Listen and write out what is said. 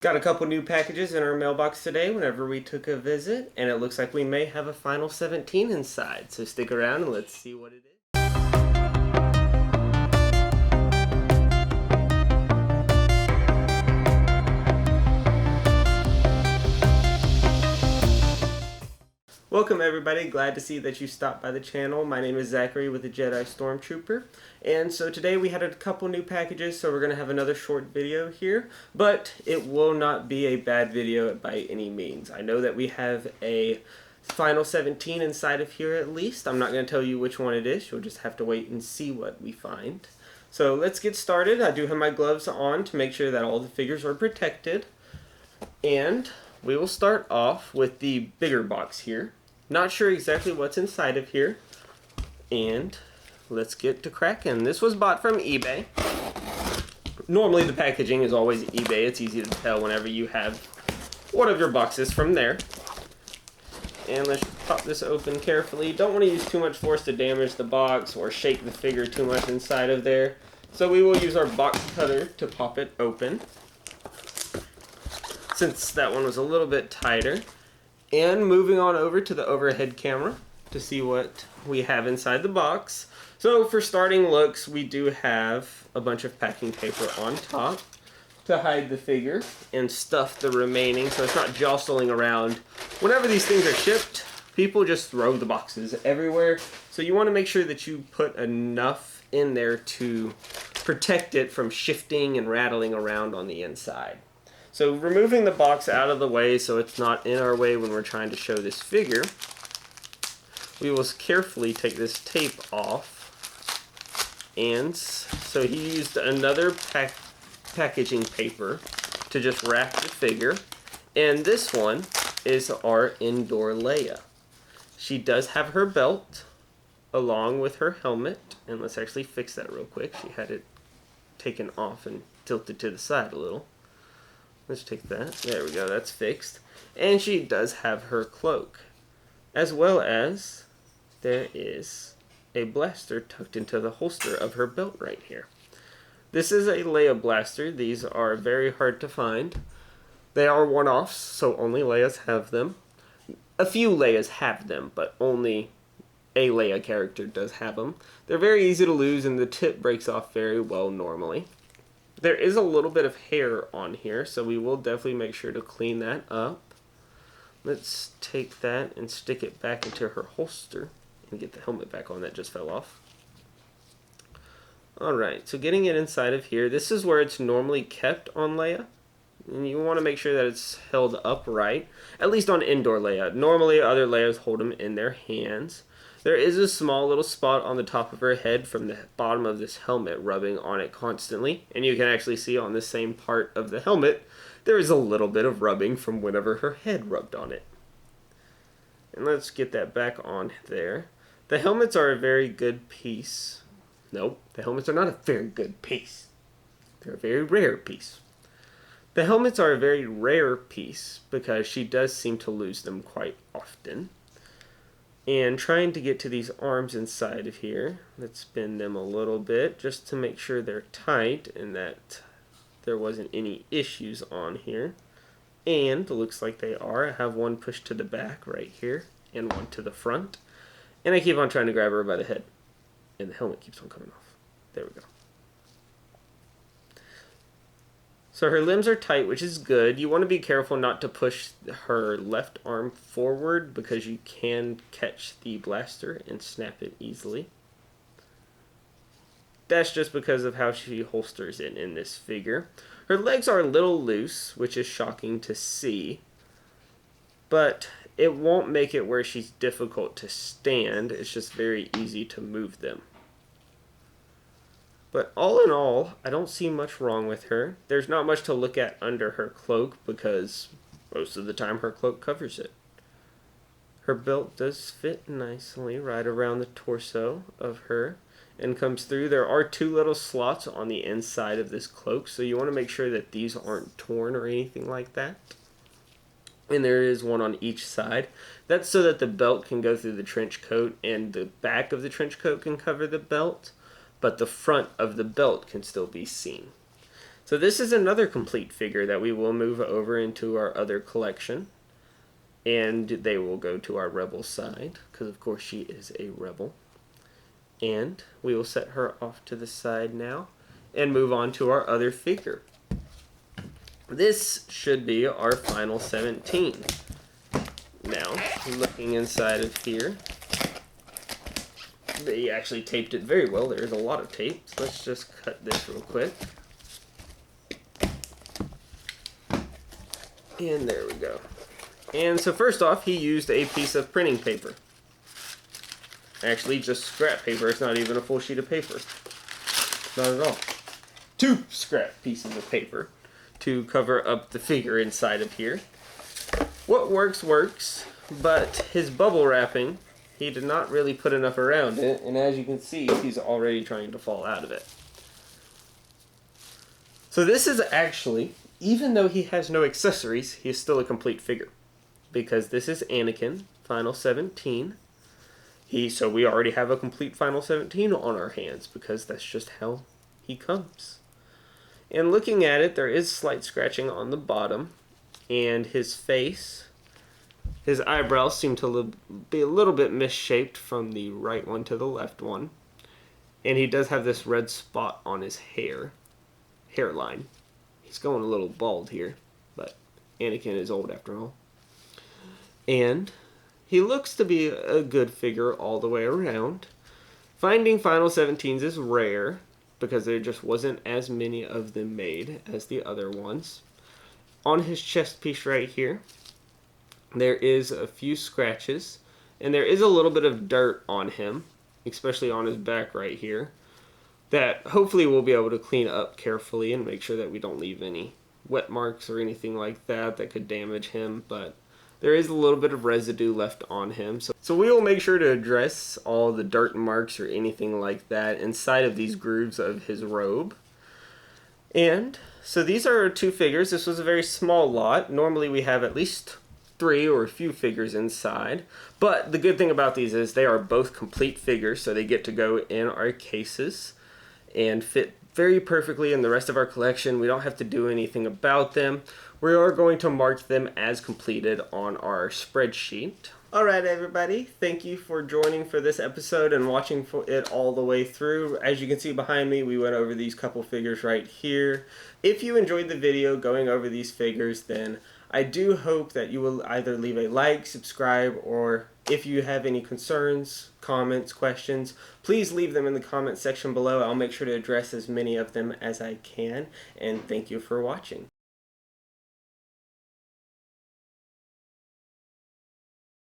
Got a couple new packages in our mailbox today whenever we took a visit, and it looks like we may have a final 17 inside, so stick around and let's see what it is. Welcome everybody, glad to see that you stopped by the channel. My name is Zachary with the Jedi Stormtrooper, and so today we had a couple new packages, so we're going to have another short video here, but it will not be a bad video by any means. I know that we have a final 17 inside of here at least. I'm not going to tell you which one it is, you'll just have to wait and see what we find. So let's get started. I do have my gloves on to make sure that all the figures are protected, and we will start off with the bigger box here. Not sure exactly what's inside of here, and let's get to cracking. This was bought from eBay. Normally the packaging is always eBay. It's easy to tell whenever you have one of your boxes from there. And let's pop this open carefully. Don't want to use too much force to damage the box or shake the figure too much inside of there. So we will use our box cutter to pop it open, since that one was a little bit tighter. And moving on over to the overhead camera to see what we have inside the box. So for starting looks, we do have a bunch of packing paper on top to hide the figure and stuff the remaining so it's not jostling around. Whenever these things are shipped, people just throw the boxes everywhere. So you want to make sure that you put enough in there to protect it from shifting and rattling around on the inside. So removing the box out of the way so it's not in our way when we're trying to show this figure, we will carefully take this tape off. And so he used another packaging paper to just wrap the figure. And this one is our indoor Leia. She does have her belt along with her helmet. And let's actually fix that real quick. She had it taken off and tilted to the side a little. Let's take that. There we go, that's fixed. And she does have her cloak, as well as there is a blaster tucked into the holster of her belt right here. This is a Leia blaster. These are very hard to find. They are one-offs, so only Leias have them. A few Leias have them, but only a Leia character does have them. They're very easy to lose, and the tip breaks off very well normally. There is a little bit of hair on here, so we will definitely make sure to clean that up. Let's take that and stick it back into her holster and get the helmet back on that just fell off. Alright, so getting it inside of here, this is where it's normally kept on Leia. And you want to make sure that it's held upright, at least on indoor Leia. Normally other Leias hold them in their hands. There is a small little spot on the top of her head from the bottom of this helmet rubbing on it constantly. And you can actually see on the same part of the helmet, there is a little bit of rubbing from whenever her head rubbed on it. And let's get that back on there. The helmets are a very good piece. Nope, the helmets are not a very good piece. They're a very rare piece. The helmets are a very rare piece because she does seem to lose them quite often. And trying to get to these arms inside of here, let's bend them a little bit just to make sure they're tight and that there wasn't any issues on here. And it looks like they are. I have one pushed to the back right here and one to the front. And I keep on trying to grab her by the head and the helmet keeps on coming off. There we go. So her limbs are tight, which is good. You want to be careful not to push her left arm forward because you can catch the blaster and snap it easily. That's just because of how she holsters it in this figure. Her legs are a little loose, which is shocking to see. But it won't make it where she's difficult to stand. It's just very easy to move them. But all in all, I don't see much wrong with her. There's not much to look at under her cloak because most of the time her cloak covers it. Her belt does fit nicely right around the torso of her and comes through. There are two little slots on the inside of this cloak, so you want to make sure that these aren't torn or anything like that. And there is one on each side. That's so that the belt can go through the trench coat and the back of the trench coat can cover the belt, but the front of the belt can still be seen. So this is another complete figure that we will move over into our other collection. And they will go to our rebel side, because of course she is a rebel. And we will set her off to the side now and move on to our other figure. This should be our final 17. Now, looking inside of here, they actually taped it very well. There is a lot of tape. So let's just cut this real quick. And there we go. And so first off, he used a piece of printing paper. Actually, just scrap paper. It's not even a full sheet of paper. Not at all. 2 scrap pieces of paper to cover up the figure inside of here. What works, works, but his bubble wrapping, he did not really put enough around it, and as you can see, he's already trying to fall out of it. So this is actually, even though he has no accessories, he is still a complete figure. Because this is Anakin, Final 17. So we already have a complete Final 17 on our hands, because that's just how he comes. And looking at it, there is slight scratching on the bottom, and his face, his eyebrows seem to be a little bit misshaped from the right one to the left one. And he does have this red spot on his hairline. He's going a little bald here, but Anakin is old after all. And he looks to be a good figure all the way around. Finding Final 17s is rare, because there just wasn't as many of them made as the other ones. On his chest piece right here, there is a few scratches, and there is a little bit of dirt on him, especially on his back right here, that hopefully we'll be able to clean up carefully and make sure that we don't leave any wet marks or anything like that that could damage him, but there is a little bit of residue left on him. So we will make sure to address all the dirt marks or anything like that inside of these grooves of his robe. And so these are our 2 figures. This was a very small lot. Normally we have at least 3 or a few figures inside. But the good thing about these is they are both complete figures, so they get to go in our cases and fit very perfectly in the rest of our collection. We don't have to do anything about them. We are going to mark them as completed on our spreadsheet. Alright everybody, thank you for joining for this episode and watching it all the way through. As you can see behind me, we went over these couple figures right here. If you enjoyed the video going over these figures, then I do hope that you will either leave a like, subscribe, or if you have any concerns, comments, questions, please leave them in the comment section below. I'll make sure to address as many of them as I can, and thank you for watching.